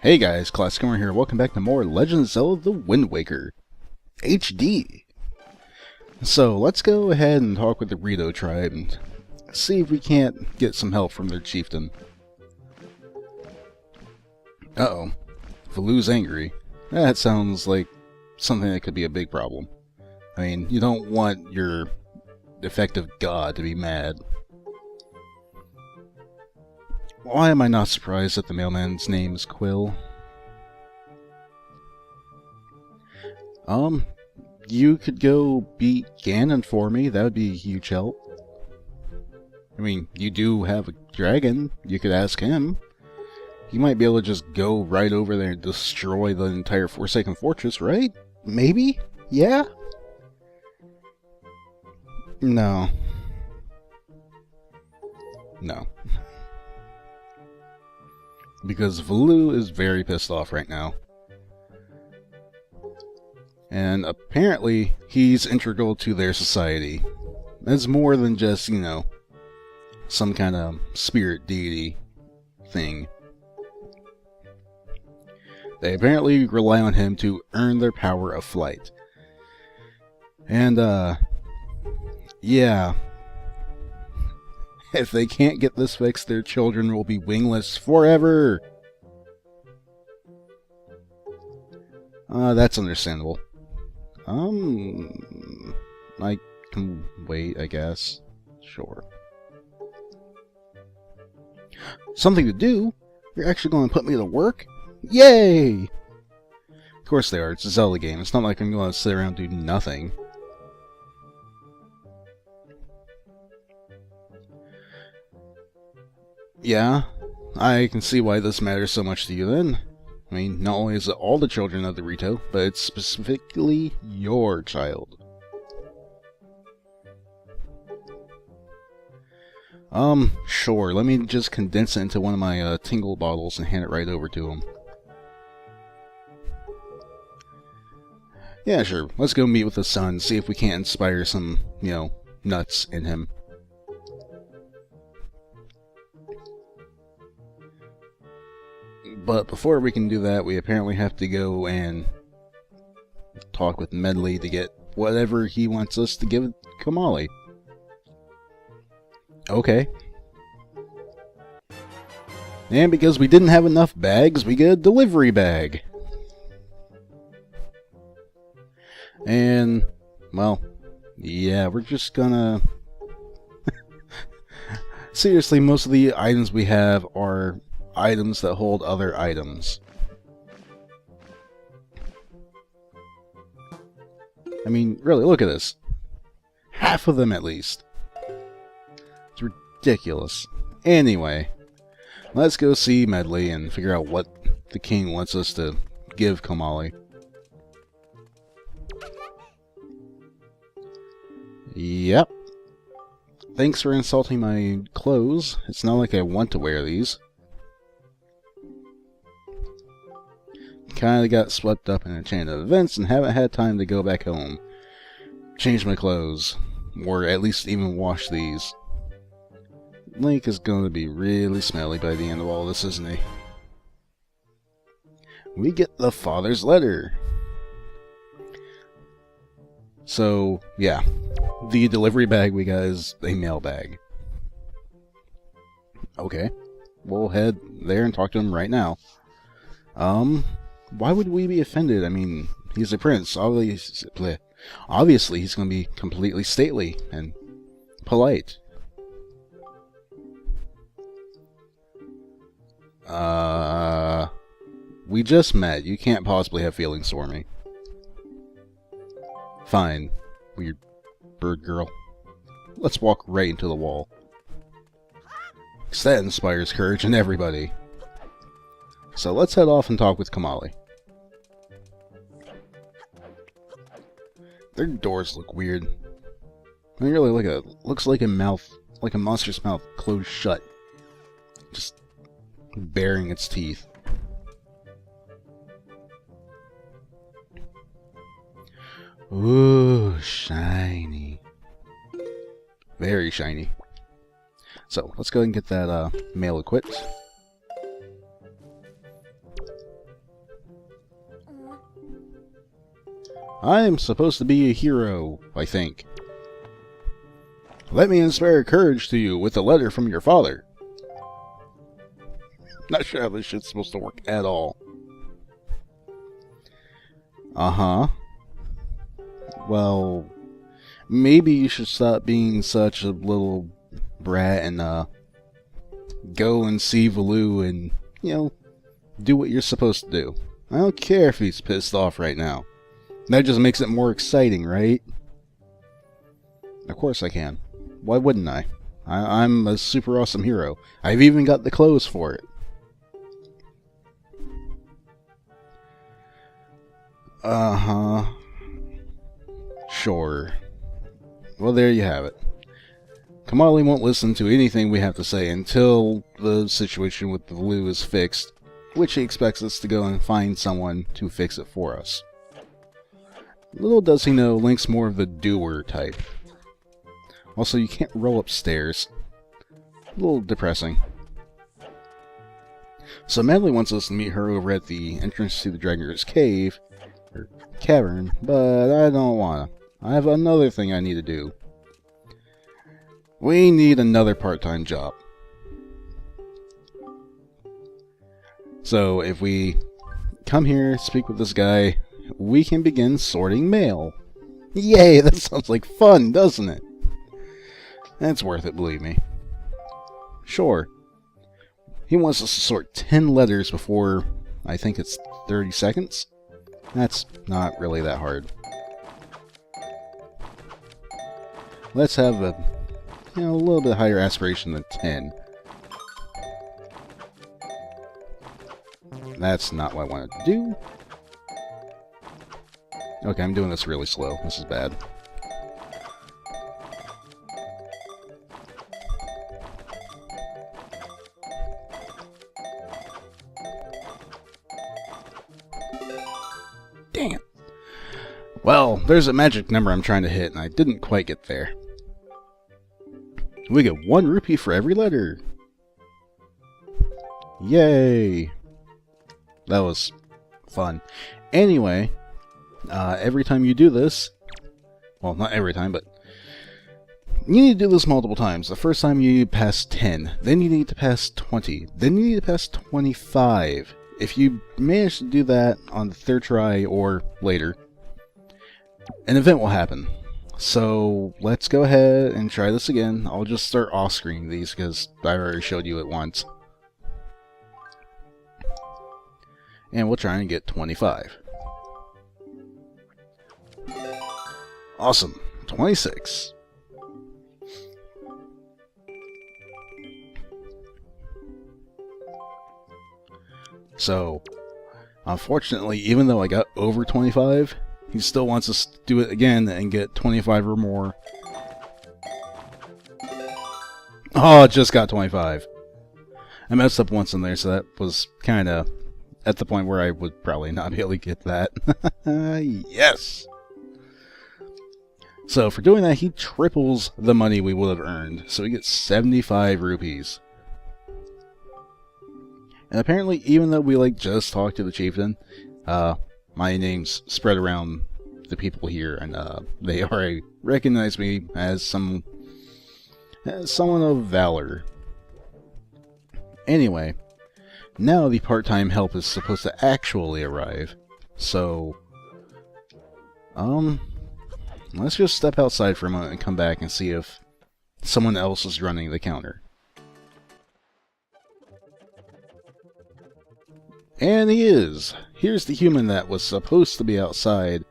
Hey guys, classichomer here. Welcome back to more Legend of Zelda: The Wind Waker HD. So let's go ahead and talk with the Rito Tribe and see if we can't get some help from their chieftain. Uh-oh. Valu's angry. That sounds like something that could be a big problem. I mean, you don't want your effective god to be mad. Why am I not surprised that the mailman's name is Quill? You could go beat Ganon for me. That would be a huge help. I mean, you do have a dragon. You could ask him. He might be able to just go right over there and destroy the entire Forsaken Fortress, right? Maybe? Yeah? No. No. Because Valu is very pissed off right now. And apparently, he's integral to their society. It's more than just, you know, some kind of spirit deity thing. They apparently rely on him to earn their power of flight. And, yeah. If they can't get this fixed, their children will be wingless forever! That's understandable. I can wait, I guess. Sure. Something to do? You're actually going to put me to work? Yay! Of course they are, it's a Zelda game. It's not like I'm going to sit around and do nothing. Yeah, I can see why this matters so much to you then. I mean, not only is it all the children of the Rito, but it's specifically your child. Sure, let me just condense it into one of my tingle bottles and hand it right over to him. Yeah, sure, let's go meet with the son, see if we can't inspire some, you know, nuts in him. But before we can do that, we apparently have to go and talk with Medli to get whatever he wants us to give Kamali. Okay. And because we didn't have enough bags, we get a delivery bag. And, well, yeah, we're just gonna... Seriously, most of the items we have are items that hold other items. I mean, really, look at this. Half of them at least. It's ridiculous. Anyway, let's go see Medli and figure out what the king wants us to give Kamali. Yep. Thanks for insulting my clothes. It's not like I want to wear these. Kinda got swept up in a chain of events and haven't had time to go back home. Change my clothes. Or at least even wash these. Link is going to be really smelly by the end of all this, isn't he? We get the father's letter. So, yeah. The delivery bag we got is a mail bag. Okay. We'll head there and talk to him right now. Why would we be offended? I mean, he's a prince. Obviously he's going to be completely stately and polite. We just met. You can't possibly have feelings for me. Fine, weird bird girl. Let's walk right into the wall. 'Cause that inspires courage in everybody. So let's head off and talk with Kamali. Their doors look weird. I mean, really, looks like a mouth, like a monster's mouth closed shut, just baring its teeth. Ooh, shiny, very shiny. So let's go ahead and get that mail equipped. I'm supposed to be a hero, I think. Let me inspire courage to you with a letter from your father. Not sure how this shit's supposed to work at all. Uh-huh. Well, maybe you should stop being such a little brat and, go and see Valoo and, do what you're supposed to do. I don't care if he's pissed off right now. That just makes it more exciting, right? Of course I can. Why wouldn't I? I'm a super awesome hero. I've even got the clothes for it. Uh-huh. Sure. Well, there you have it. Kamali won't listen to anything we have to say until the situation with the Valoo is fixed, which he expects us to go and find someone to fix it for us. Little does he know, Link's more of the doer type. Also, you can't roll upstairs. A little depressing. So Medli wants us to meet her over at the entrance to the Dragon Roost Cavern, but I don't wanna. I have another thing I need to do. We need another part-time job. So if we come here, speak with this guy, we can begin sorting mail. Yay, that sounds like fun, doesn't it? It's worth it, believe me. Sure. He wants us to sort 10 letters before, I think it's 30 seconds. That's not really that hard. Let's have a little bit higher aspiration than 10. That's not what I wanted to do. Okay, I'm doing this really slow. This is bad. Dang it. Well, there's a magic number I'm trying to hit, and I didn't quite get there. We get 1 rupee for every letter. Yay! That was fun. Anyway, every time you do this, well, not every time, but you need to do this multiple times. The first time you need to pass 10, then you need to pass 20, then you need to pass 25. If you manage to do that on the 3rd try or later, an event will happen. So let's go ahead and try this again. I'll just start off-screen these because I already showed you it once. And we'll try and get 25. Awesome. 26. So, unfortunately, even though I got over 25, he still wants us to do it again and get 25 or more. Oh, it just got 25. I messed up once in there, so that was kind of at the point where I would probably not be able to get that. Yes! So, for doing that, he triples the money we would have earned. So we get 75 rupees. And apparently, even though we just talked to the chieftain, my name's spread around the people here, and they already recognize me as someone of valor. Anyway, now the part-time help is supposed to actually arrive. So, let's just step outside for a moment and come back and see if someone else is running the counter. And he is. Here's the human that was supposed to be outside.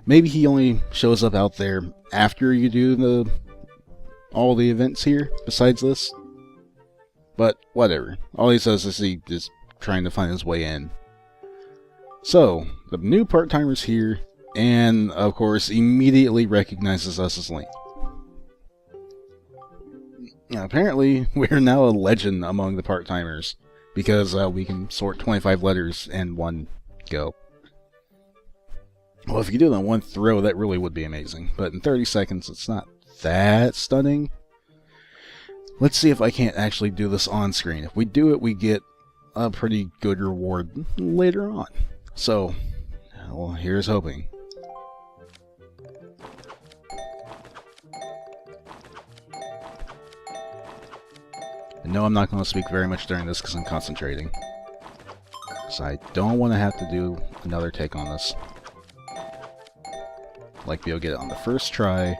Maybe he only shows up out there after you do all the events here, besides this. But whatever. All he says is he is trying to find his way in. So, the new part-timer's here, and of course immediately recognizes us as Link. Now, apparently, we're now a legend among the part-timers. Because we can sort 25 letters in one go. Well, if you do it in one throw, that really would be amazing. But in 30 seconds, it's not that stunning. Let's see if I can't actually do this on screen. If we do it, we get a pretty good reward later on. So, well, here's hoping. No, I'm not going to speak very much during this because I'm concentrating. So I don't want to have to do another take on this. Like, be able to get it on the first try.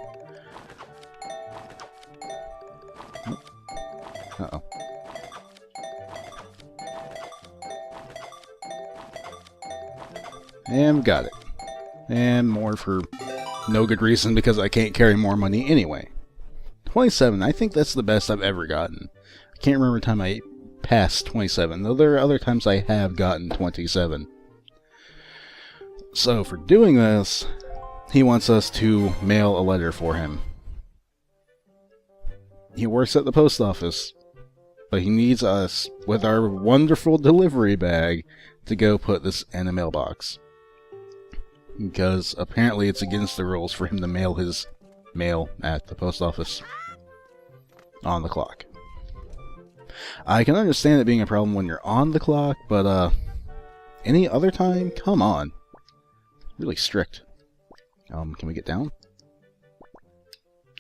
Uh-oh. And got it. And more for no good reason because I can't carry more money anyway. 27, I think that's the best I've ever gotten. I can't remember a time I passed 27, though there are other times I have gotten 27. So for doing this, he wants us to mail a letter for him. He works at the post office, but he needs us, with our wonderful delivery bag, to go put this in a mailbox. Because apparently it's against the rules for him to mail his mail at the post office on the clock. I can understand it being a problem when you're on the clock, but any other time? Come on. Really strict. Can we get down?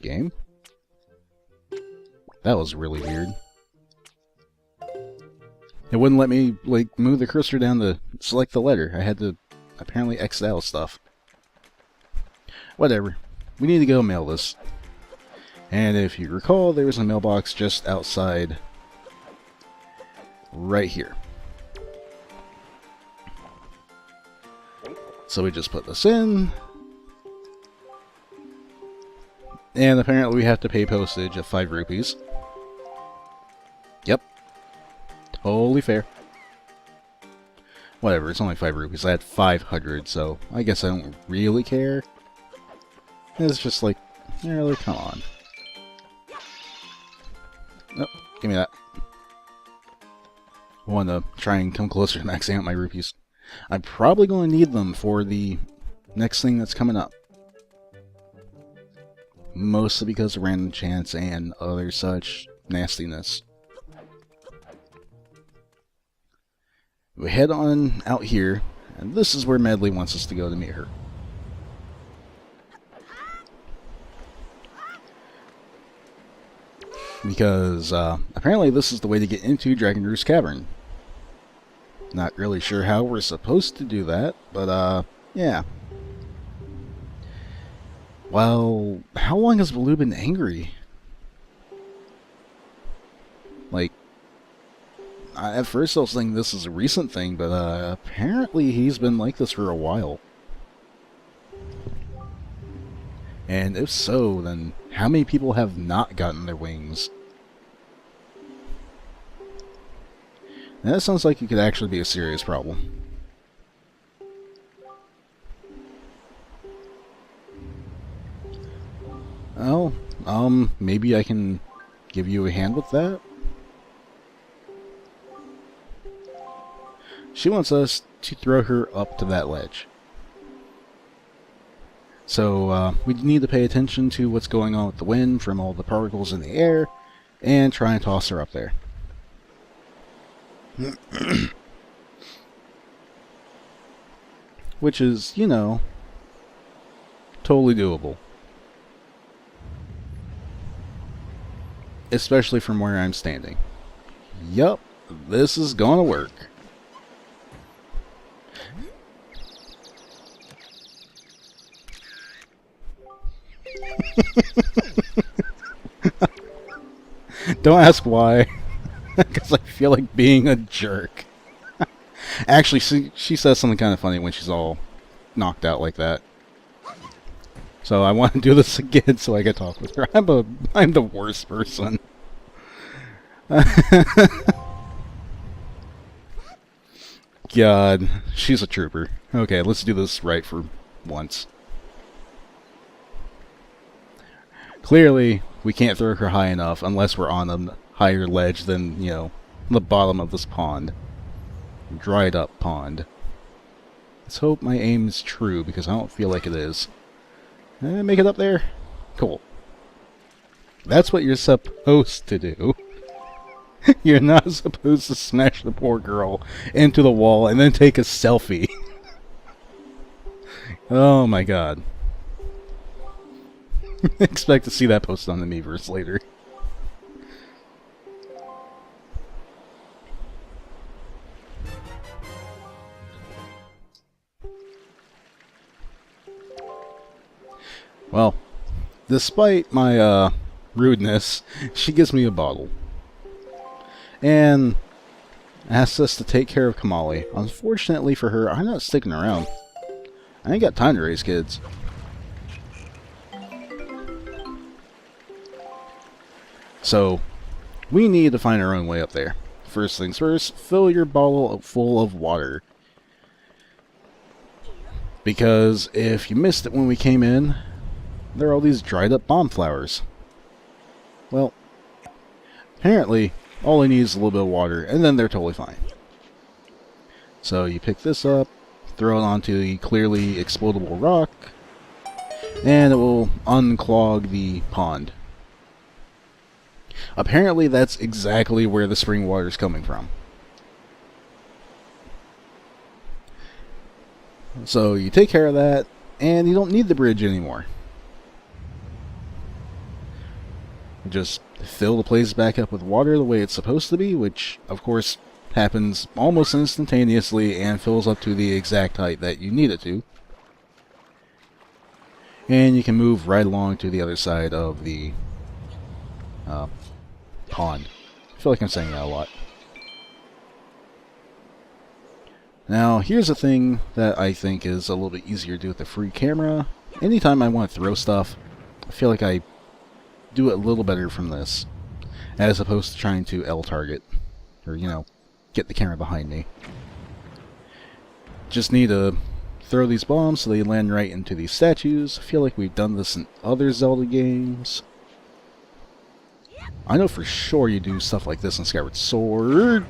Game? That was really weird. It wouldn't let me, like, move the cursor down to select the letter. I had to apparently X out stuff. Whatever. We need to go mail this. And if you recall, there was a mailbox just outside right here. So we just put this in. And apparently we have to pay postage of 5 rupees. Yep. Totally fair. Whatever, it's only 5 rupees. I had 500, so I guess I don't really care. It's just like, really, come on. Nope, give me that. I want to try and come closer to maxing out my rupees. I'm probably going to need them for the next thing that's coming up. Mostly because of random chance and other such nastiness. We head on out here, and this is where Medli wants us to go to meet her. Because apparently this is the way to get into Dragon Roost Cavern. Not really sure how we're supposed to do that, but yeah. Well, how long has Baloo been angry? Like, at first I was thinking this is a recent thing, but apparently he's been like this for a while. And if so, then how many people have not gotten their wings? Now, that sounds like it could actually be a serious problem. Oh, maybe I can give you a hand with that? She wants us to throw her up to that ledge. So, we need to pay attention to what's going on with the wind from all the particles in the air, and try and toss her up there. Which is, you know, totally doable. Especially from where I'm standing. Yup, this is gonna work. Don't ask why. Because I feel like being a jerk. Actually, she says something kind of funny when she's all knocked out like that. So I want to do this again so I can talk with her. I'm the worst person. God, she's a trooper. Okay, let's do this right for once. Clearly, we can't throw her high enough unless we're on a higher ledge than, you know, the bottom of this pond. Dried up pond. Let's hope my aim is true, because I don't feel like it is. Make it up there? Cool. That's what you're supposed to do. You're not supposed to smash the poor girl into the wall and then take a selfie. Oh my god. Expect to see that posted on the Miiverse later. Well, despite my rudeness, she gives me a bottle. And asks us to take care of Kamali. Unfortunately for her, I'm not sticking around. I ain't got time to raise kids. So, we need to find our own way up there. First things first, fill your bottle full of water. Because if you missed it when we came in, there are all these dried up bomb flowers. Well, apparently, all they need is a little bit of water, and then they're totally fine. So you pick this up, throw it onto the clearly explodable rock, and it will unclog the pond. Apparently that's exactly where the spring water is coming from. So you take care of that, and you don't need the bridge anymore. Just fill the place back up with water the way it's supposed to be, which, of course, happens almost instantaneously and fills up to the exact height that you need it to. And you can move right along to the other side of the pond. I feel like I'm saying that a lot. Now, here's a thing that I think is a little bit easier to do with the free camera. Anytime I want to throw stuff, I feel like I do it a little better from this, as opposed to trying to L-target, or, you know, get the camera behind me. Just need to throw these bombs so they land right into these statues. I feel like we've done this in other Zelda games. I know for sure you do stuff like this in Skyward Sword.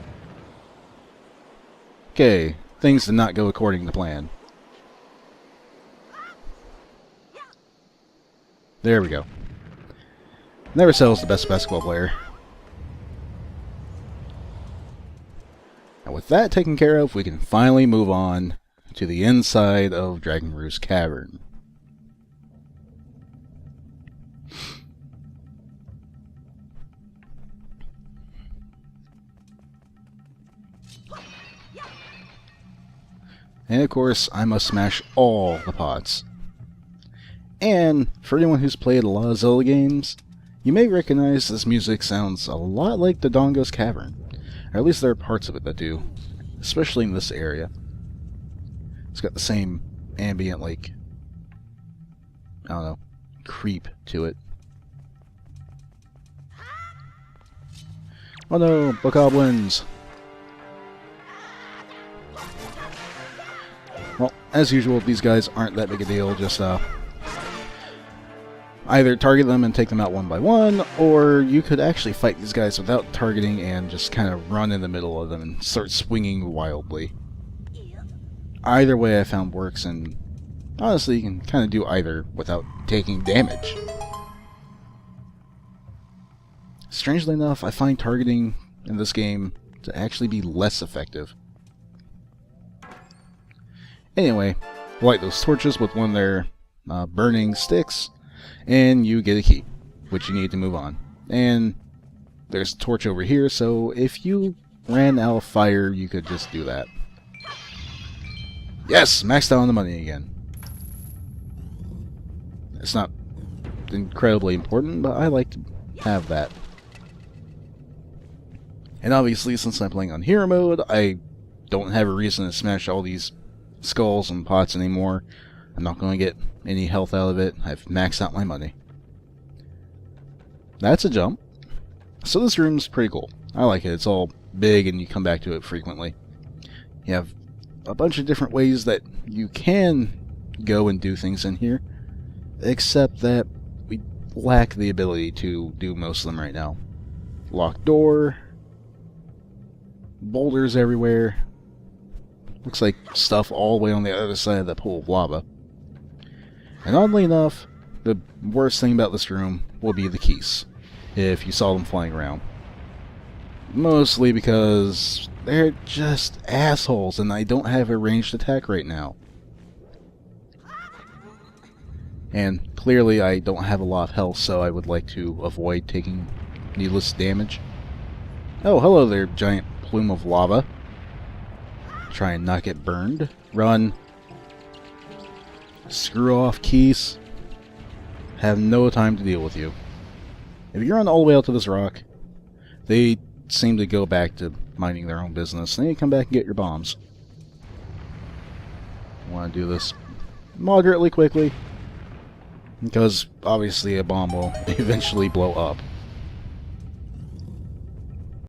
Okay, things did not go according to plan. There we go. Never sells the best basketball player. And with that taken care of, we can finally move on to the inside of Dragon Roost Cavern. And of course, I must smash all the pots. And for anyone who's played a lot of Zelda games, you may recognize this music sounds a lot like Dodongo's Cavern. Or at least there are parts of it that do. Especially in this area. It's got the same ambient, like, I don't know, creep to it. Oh no, bokoblins! Well, as usual, these guys aren't that big a deal, just either target them and take them out one by one, or you could actually fight these guys without targeting and just kind of run in the middle of them and start swinging wildly. Either way I found works, and honestly you can kind of do either without taking damage. Strangely enough, I find targeting in this game to actually be less effective. Anyway, light those torches with one of their burning sticks, and you get a key, which you need to move on. And there's a torch over here, so if you ran out of fire, you could just do that. Yes! Maxed out on the money again. It's not incredibly important, but I like to have that. And obviously, since I'm playing on hero mode, I don't have a reason to smash all these skulls and pots anymore. I'm not going to get any health out of it. I've maxed out my money. That's a jump. So this room's pretty cool. I like it. It's all big and you come back to it frequently. You have a bunch of different ways that you can go and do things in here, except that we lack the ability to do most of them right now. Locked door, boulders everywhere, looks like stuff all the way on the other side of the pool of lava. And oddly enough, the worst thing about this room will be the keys, if you saw them flying around. Mostly because they're just assholes and I don't have a ranged attack right now. And clearly I don't have a lot of health, so I would like to avoid taking needless damage. Oh, hello there, giant plume of lava. Try and not get burned. Run. Screw off, keys. have no time to deal with you. If you run all the way out to this rock, they seem to go back to minding their own business. Then you come back and get your bombs. I want to do this moderately quickly, because obviously a bomb will eventually blow up.